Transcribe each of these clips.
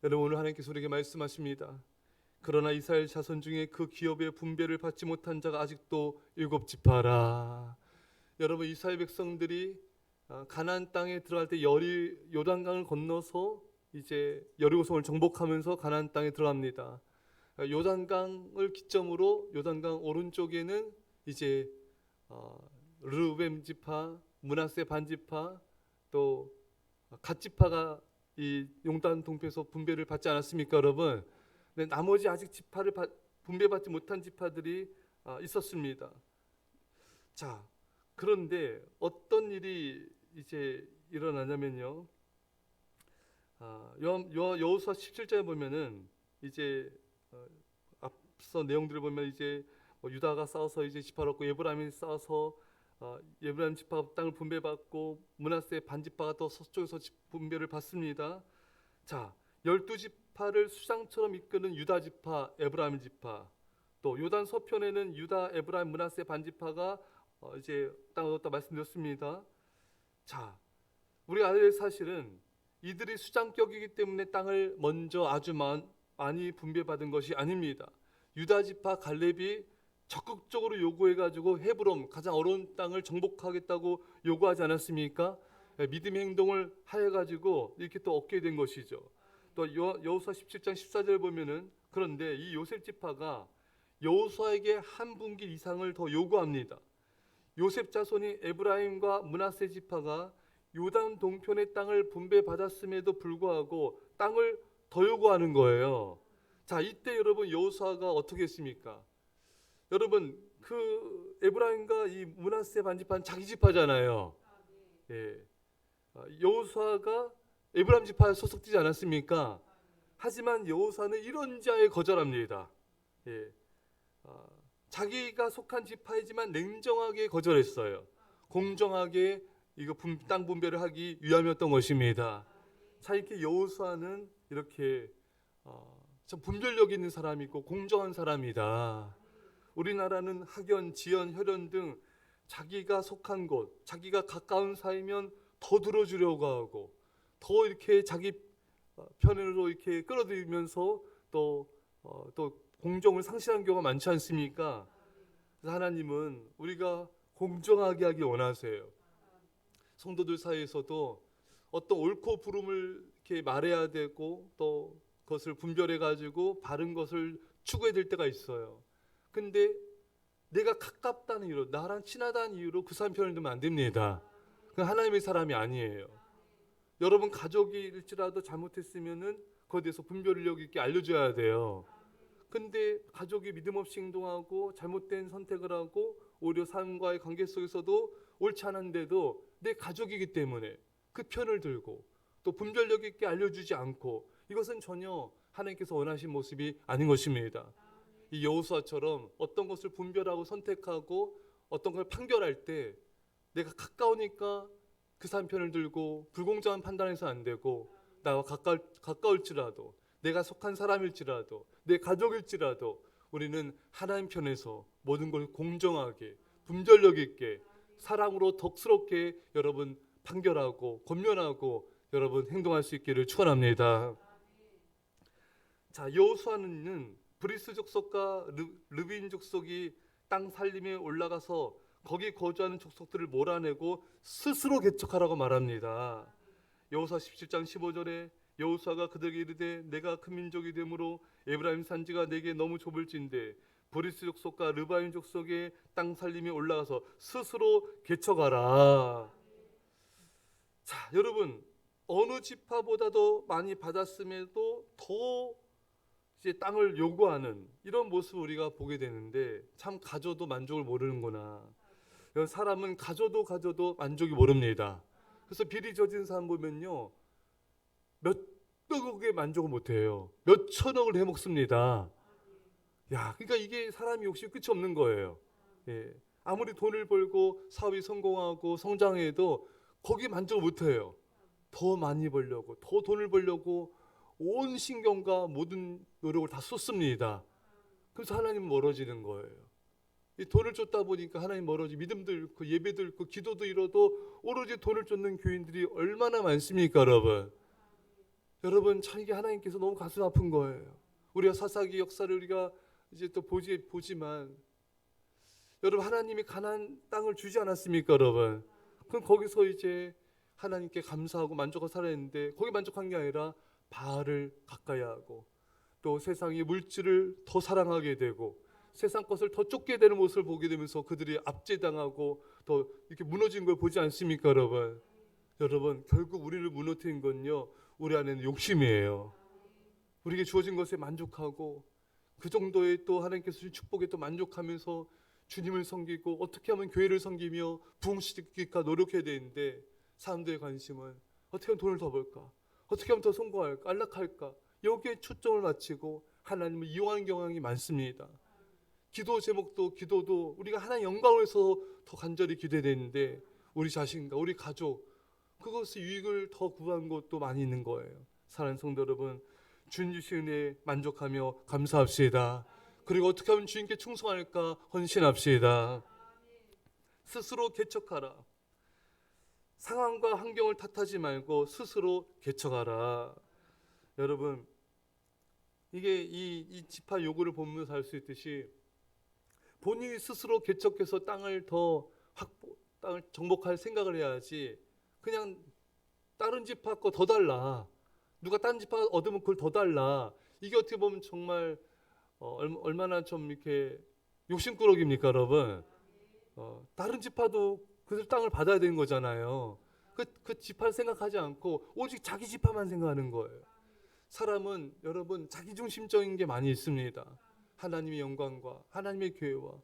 여러분, 오늘 하나님께서 우리에게 말씀하십니다. 그러나 이스라엘 자손 중에 그 기업의 분배를 받지 못한 자가 아직도 7지파라. 여러분, 이스라엘 백성들이 가나안 땅에 들어갈 때 요단강을 건너서 이제 여리고성을 정복하면서 가나안 땅에 들어갑니다. 요단강을 기점으로 요단강 오른쪽에는 이제 르우벤 지파, 므낫세 반지파, 또 갓 지파가 이 용단 동편에서 분배를 받지 않았습니까, 여러분? 근데 나머지 아직 지파를 분배받지 못한 지파들이 있었습니다. 자, 그런데 어떤 일이 이제 일어나냐면요. 여호수아 17장에 보면은 이제 앞서 내용들을 보면 이제 유다가 싸워서 이제 지파를 얻고 에브라임이 싸워서 에브라임 지파가 땅을 분배받고 므낫세 반지파가 또 서쪽에서 분배를 받습니다. 자, 12지파를 수장처럼 이끄는 유다 지파, 에브라임 지파, 또 요단 서편에는 유다, 에브라임, 므낫세 반지파가 이제 땅을 얻었다 말씀드렸습니다. 자, 우리가 알아야 할 사실은 이들이 수장격이기 때문에 땅을 먼저 아주 많이 분배받은 것이 아닙니다. 유다 지파 갈렙이 적극적으로 요구해가지고 헤브론, 가장 어려운 땅을 정복하겠다고 요구하지 않았습니까? 믿음의 행동을 하여가지고 이렇게 또 얻게 된 것이죠. 또 여호수아 17장 14절 보면은, 그런데 이 요셉 지파가 여호수아에게 한 분기 이상을 더 요구합니다. 요셉 자손이 에브라임과 므낫세 지파가 요단 동편의 땅을 분배받았음에도 불구하고 땅을 더 요구하는 거예요. 자, 이때 여러분 여호수아가 어떻게 했습니까? 여러분, 그 에브라임과 이 므낫세 반지파는 자기 지파잖아요. 예. 여호수아가 에브라임 지파에 소속되지 않았습니까? 하지만 여호수아는 이런 자에 거절합니다. 예. 자기가 속한 지파이지만 냉정하게 거절했어요. 공정하게 이거 땅 분배를 하기 위함이었던 것입니다. 자, 이렇게 여호수아는 이렇게 참 분별력 있는 사람이고 공정한 사람이다. 우리나라는 학연, 지연, 혈연 등 자기가 속한 곳, 자기가 가까운 사이면 더 들어주려고 하고 더 이렇게 자기 편으로 이렇게 끌어들이면서 또 공정을 상실한 경우가 많지 않습니까? 그래서 하나님은 우리가 공정하게 하기 원하세요. 성도들 사이에서도 어떤 옳고 그름을 이렇게 말해야 되고 또 그것을 분별해 가지고 바른 것을 추구해야 될 때가 있어요. 근데 내가 가깝다는 이유로, 나랑 친하다는 이유로 그 사람 편을 들면 안 됩니다. 그건 하나님의 사람이 아니에요. 여러분 가족일지라도 잘못했으면은 그거에 대해서 분별력 있게 알려줘야 돼요. 근데 가족이 믿음 없이 행동하고 잘못된 선택을 하고 오히려 삶과의 관계 속에서도 옳지 않은데도 내 가족이기 때문에 그 편을 들고 또 분별력 있게 알려주지 않고, 이것은 전혀 하나님께서 원하신 모습이 아닌 것입니다. 이 여호수아처럼 어떤 것을 분별하고 선택하고 어떤 걸 판결할 때 내가 가까우니까 그 사람 편을 들고 불공정한 판단해서 안 되고, 나와 가까울지라도 내가 속한 사람일지라도 내 가족일지라도 우리는 하나님 편에서 모든 걸 공정하게 분별력 있게 사랑으로 덕스럽게 여러분 판결하고 권면하고 여러분 행동할 수 있기를 축원합니다. 자, 여호수아는 브리스 족속과 르빈 족속이 땅 살림에 올라가서 거기 거주하는 족속들을 몰아내고 스스로 개척하라고 말합니다. 여호수아 17장 15절에 여호수아가 그들에게 이르되 내가 큰 민족이 되므로 에브라임 산지가 내게 너무 좁을진데 브리스 족속과 르바임 족속의 땅 살림에 올라가서 스스로 개척하라. 자, 여러분, 어느 지파보다도 많이 받았음에도 더 이제 땅을 요구하는 이런 모습을 우리가 보게 되는데, 참 가져도 만족을 모르는구나. 사람은 가져도 만족이 모릅니다. 그래서 비리 저지른 사람 보면요, 몇억에 만족을 못해요. 몇 천억을 해먹습니다. 야, 그러니까 이게 사람이 욕심이 끝이 없는 거예요. 예. 아무리 돈을 벌고 사업이 성공하고 성장해도 거기에 만족을 못해요. 더 많이 벌려고, 더 돈을 벌려고 온 신경과 모든 노력을 다 쏟습니다. 그래서 하나님은 멀어지는 거예요. 이 돈을 쫓다 보니까 하나님 멀어지, 믿음도 잃고 예배도 잃고 기도도 잃어도 오로지 돈을 쫓는 교인들이 얼마나 많습니까, 여러분? 여러분 참 이게 하나님께서 너무 가슴 아픈 거예요. 우리가 사사기 역사를 우리가 이제 또 보지만 여러분 하나님이 가나안 땅을 주지 않았습니까, 여러분? 그럼 거기서 이제 하나님께 감사하고 만족하고 살아했는데 거기 만족한 게 아니라 바알을 가까이 하고 또 세상의 물질을 더 사랑하게 되고 세상 것을 더 쫓게 되는 모습을 보게 되면서 그들이 압제당하고 더 이렇게 무너진 걸 보지 않습니까, 여러분? 여러분 결국 우리를 무너뜨린 건요, 우리 안에는 욕심이에요. 우리에게 주어진 것에 만족하고 그 정도의 또 하나님께서 주신 축복에 또 만족하면서 주님을 섬기고 어떻게 하면 교회를 섬기며 부흥시킬까 노력해야 되는데 사람들의 관심은 어떻게 하면 돈을 더 벌까, 어떻게 하면 더 성공할까, 안락할까, 여기에 초점을 맞추고 하나님을 이용하는 경향이 많습니다. 기도 제목도 기도도 우리가 하나님 영광을 위해서 더 간절히 기도해야 되는데 우리 자신과 우리 가족 그것의 유익을 더 구한 것도 많이 있는 거예요. 사랑하는 성도 여러분, 주님 주신 은혜에 만족하며 감사합시다. 그리고 어떻게 하면 주님께 충성할까 헌신합시다. 스스로 개척하라. 상황과 환경을 탓하지 말고 스스로 개척하라. 여러분 이게 이 지파 요구를 보면서 알 수 있듯이 본인이 스스로 개척해서 땅을 정복할 생각을 해야지 그냥 다른 지파 거 더 달라, 누가 다른 지파 얻으면 그걸 더 달라, 이게 어떻게 보면 정말 얼마나 좀 이렇게 욕심꾸러기입니까, 여러분? 다른 지파도 그들 땅을 받아야 되는 거잖아요. 그 지파를 생각하지 않고 오직 자기 지파만 생각하는 거예요. 사람은 여러분 자기중심적인 게 많이 있습니다. 하나님의 영광과 하나님의 교회와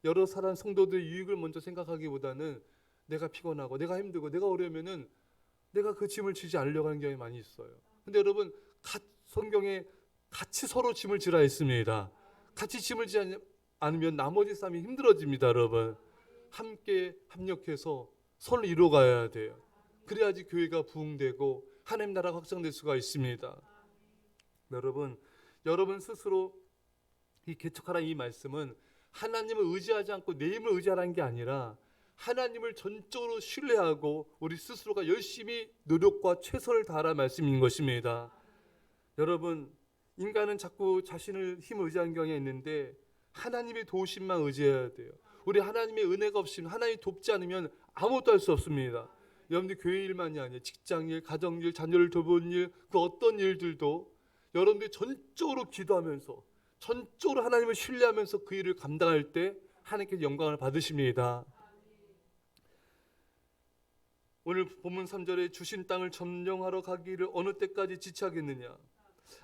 여러 사람 성도들의 유익을 먼저 생각하기보다는 내가 피곤하고 내가 힘들고 내가 어려우면은 내가 그 짐을 지지 않으려고 하는 경향이 많이 있어요. 근데 여러분 성경에 같이 서로 짐을 지라 했습니다. 같이 짐을 지지 않으면 나머지 사람이 힘들어집니다, 여러분. 함께 합력해서 서로 이루어가야 돼요. 그래야지 교회가 부흥되고 하나님 나라가 확장될 수가 있습니다. 여러분 스스로 이 개척하라 이 말씀은 하나님을 의지하지 않고 내 힘을 의지하라는 게 아니라 하나님을 전적으로 신뢰하고 우리 스스로가 열심히 노력과 최선을 다하라는 말씀인 것입니다. 여러분 인간은 자꾸 자신을 힘을 의지하는 경향이 있는데 하나님의 도우심만 의지해야 돼요. 우리 하나님의 은혜가 없으면 하나님이 돕지 않으면 아무것도 할 수 없습니다. 여러분들 교회 일만이 아니에요. 직장일, 가정일, 자녀를 돌보는 일, 그 어떤 일들도 여러분들이 전적으로 기도하면서 전적으로 하나님을 신뢰하면서 그 일을 감당할 때 하나님께서 영광을 받으십니다. 오늘 본문 3절에 주신 땅을 점령하러 가기를 어느 때까지 지체하겠느냐.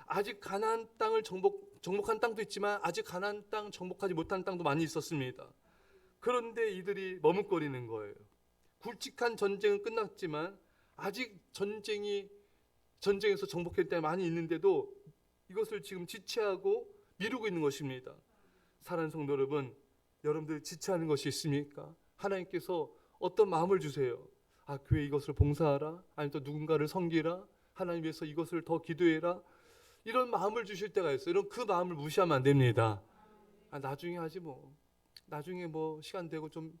아직 가나안 땅을 정복한 땅도 있지만 아직 가나안 땅 정복하지 못한 땅도 많이 있었습니다. 그런데 이들이 머뭇거리는 거예요. 굵직한 전쟁은 끝났지만 아직 전쟁에서 정복할 땅이 많이 있는데도 이것을 지금 지체하고 미루고 있는 것입니다. 사랑하는 성도 여러분, 여러분들 지체하는 것이 있습니까? 하나님께서 어떤 마음을 주세요? 교회 이것을 봉사하라, 아니면 또 누군가를 섬기라, 하나님 위해서 이것을 더 기도해라, 이런 마음을 주실 때가 있어요. 이런 그 마음을 무시하면 안 됩니다. 나중에 하지 뭐, 나중에 뭐 시간 되고 좀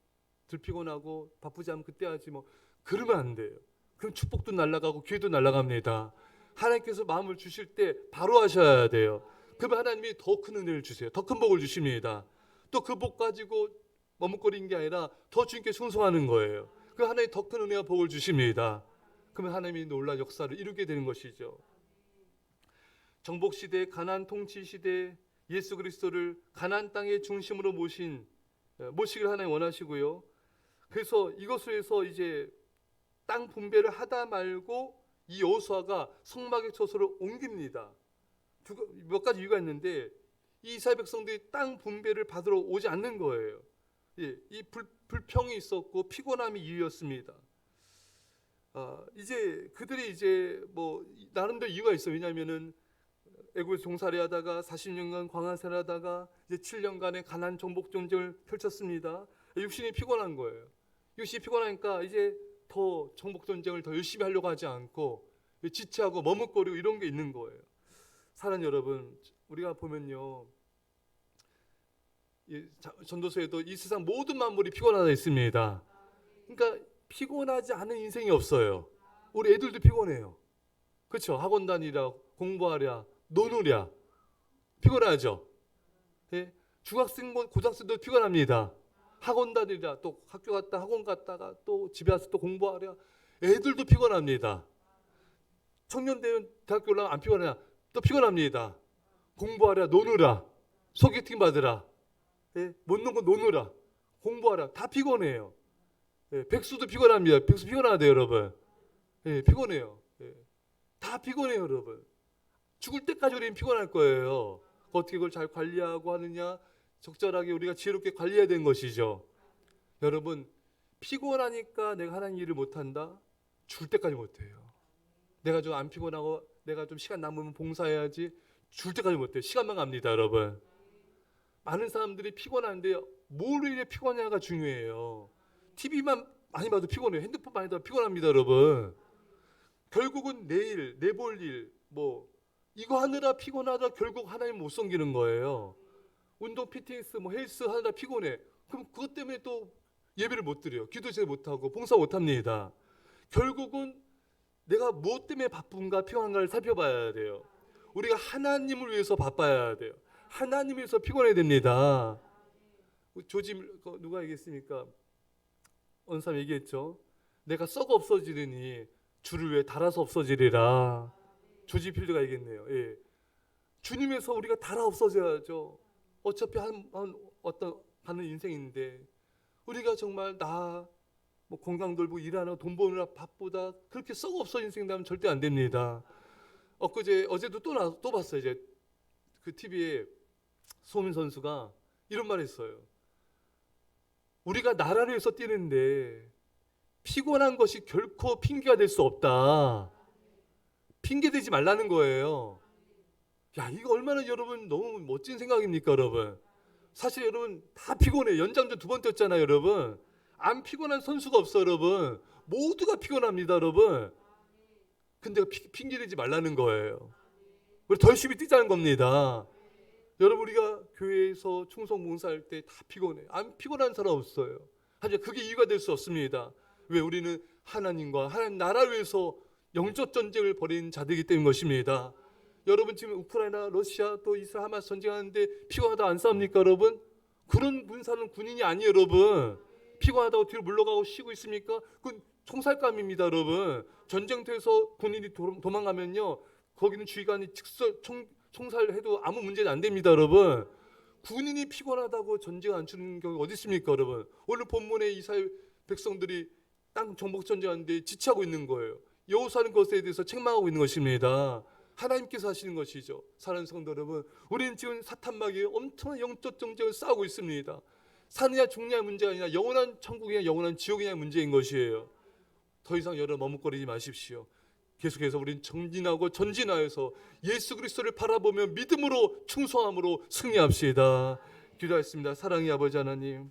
덜 피곤하고 바쁘지 않으면 그때 하지 뭐, 그러면 안 돼요. 그럼 축복도 날아가고 기회도 날아갑니다. 하나님께서 마음을 주실 때 바로 하셔야 돼요. 그러면 하나님이 더 큰 은혜를 주세요. 더 큰 복을 주십니다. 또 그 복 가지고 머뭇거리는 게 아니라 더 주님께 순종하는 거예요. 그 하나님이 더 큰 은혜와 복을 주십니다. 그러면 하나님이 놀라운 역사를 이루게 되는 것이죠. 정복시대, 가나안 통치시대 예수 그리스도를 가나안 땅의 중심으로 모시기를 하나님 원하시고요. 그래서 이것을 위해서 이제 땅 분배를 하다 말고 이 여호수아가 성막의 처소를 옮깁니다. 몇 가지 이유가 있는데 이 이스라엘 백성들이 땅 분배를 받으러 오지 않는 거예요. 이 불평이 있었고 피곤함이 이유였습니다. 이제 그들이 이제 뭐 나름대로 이유가 있어요. 왜냐하면은 애굽에서 종살이 하다가 40년간 광야생활 하다가 이제 7년간의 가나안 정복 전쟁을 펼쳤습니다. 육신이 피곤한 거예요. 육신이 피곤하니까 이제 더 정복 전쟁을 더 열심히 하려고 하지 않고 지체하고 머뭇거리고 이런 게 있는 거예요. 사랑하는 여러분, 우리가 보면요, 전도서에도 이 세상 모든 만물이 피곤하다 있습니다. 그러니까 피곤하지 않은 인생이 없어요. 우리 애들도 피곤해요. 그렇죠? 학원 다니랴, 공부하랴, 노느랴 피곤하죠. 예? 중학생, 고등학생도 피곤합니다. 학원 다니랴, 또 학교 갔다 학원 갔다가 또 집에 와서 또 공부하랴. 애들도 피곤합니다. 청년대원 대학교 올라가면 안 피곤하냐? 또 피곤합니다. 공부하랴, 노느라, 소개팅 받으라, 예? 못 논 거 노느라, 공부하라, 다 피곤해요. 예, 백수도 피곤합니다. 백수 피곤하대요, 여러분. 예, 피곤해요. 예, 다 피곤해요, 여러분. 죽을 때까지 우리는 피곤할 거예요. 어떻게 그걸 잘 관리하고 하느냐, 적절하게 우리가 지혜롭게 관리해야 되는 것이죠. 여러분, 피곤하니까 내가 하나님 일을 못한다? 죽을 때까지 못해요. 내가 좀 안 피곤하고 내가 좀 시간 남으면 봉사해야지. 죽을 때까지 못해요. 시간만 갑니다, 여러분. 많은 사람들이 피곤한데 뭐로 인해 피곤하냐가 중요해요. TV만 많이 봐도 피곤해요. 핸드폰 많이 봐도 피곤합니다, 여러분. 결국은 내일, 내볼 일, 뭐 이거 하느라 피곤하다 결국 하나님 못 섬기는 거예요. 운동, 피트니스, 뭐 헬스 하느라 피곤해. 그럼 그것 때문에 또 예배를 못 드려요. 기도 제대로 못 하고 봉사 못 합니다. 결국은 내가 무엇 때문에 바쁜가 피곤한가를 살펴봐야 돼요. 우리가 하나님을 위해서 바빠야 돼요. 하나님을 위해서 피곤해야 됩니다. 조지 누가 얘기했습니까? 어느 사람 얘기했죠. 내가 썩어 없어지느니 주를 위해 달아서 없어지리라. 조지 필드가 얘기했네요. 예. 주님에서 우리가 달아 없어져야죠. 어차피 어떤 가는 인생인데 우리가 정말 뭐 건강 돌보고 일하느라 돈 버느라 바쁘다 그렇게 썩어 없어진 인생 되면 절대 안 됩니다. 어제도 또 봤어요. 이제 그 TV에 소민 선수가 이런 말 했어요. 우리가 나라를 위해서 뛰는데 피곤한 것이 결코 핑계가 될 수 없다. 핑계 대지 말라는 거예요. 야, 이거 얼마나 여러분 너무 멋진 생각입니까, 여러분? 사실 여러분 다 피곤해. 연장전 2번 뛰었잖아요, 여러분. 안 피곤한 선수가 없어, 여러분. 모두가 피곤합니다, 여러분. 근데 핑계 대지 말라는 거예요. 우리 더 열심히 뛰자는 겁니다. 여러분, 우리가 교회에서 충성 봉사할 때 다 피곤해. 안 피곤한 사람 없어요. 하지만 그게 이유가 될 수 없습니다. 왜? 우리는 하나님과 하나님 나라를 위해서 영적 전쟁을 벌인 자들이기 때문인 것입니다. 여러분, 지금 우크라이나, 러시아, 또 이스라엘 하마스 전쟁하는데 피곤하다 안 싸웁니까, 여러분? 그런 군사는 군인이 아니에요, 여러분. 피곤하다고 뒤로 물러가고 쉬고 있습니까? 그건 총살감입니다, 여러분. 전쟁터에서 군인이 도망가면요, 거기는 주의관이 총살해도 아무 문제는 안 됩니다, 여러분. 군인이 피곤하다고 전쟁 안 치는 경우가 어디 있습니까, 여러분? 오늘 본문에 이스라엘 백성들이 땅 정복 전쟁하는데 지체하고 있는 거예요. 여호수아는 것에 대해서 책망하고 있는 것입니다. 하나님께서 하시는 것이죠. 사랑하는 성도 여러분, 우리는 지금 사탄마귀의 엄청난 영적 전쟁을 싸우고 있습니다. 사느냐 죽느냐의 문제가 아니라 영원한 천국이냐 영원한 지옥이냐의 문제인 것이에요. 더 이상 여러분 머뭇거리지 마십시오. 계속해서 우리는 전진하고 전진하여서 예수 그리스도를 바라보며 믿음으로 충성함으로 승리합시다. 기도하겠습니다. 사랑의 아버지 하나님,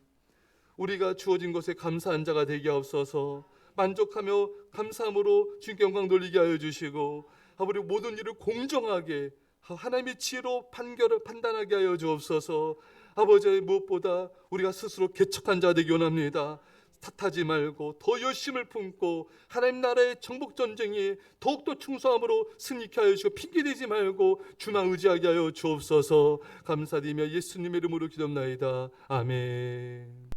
우리가 주어진 것에 감사한 자가 되게 하옵소서. 만족하며 감사함으로 주님께 영광 돌리게 하여 주시고, 우리 모든 일을 공정하게 하나님의 지혜로 판단하게 하여 주옵소서. 아버지, 무엇보다 우리가 스스로 개척한 자 되기 원합니다. 탓하지 말고 더 열심을 품고 하나님 나라의 정복 전쟁에 더욱더 충성함으로 승리케 하여 주시고, 핑계대지 말고 주만 의지하게 하여 주옵소서. 감사드리며 예수님의 이름으로 기도합나이다. 아멘.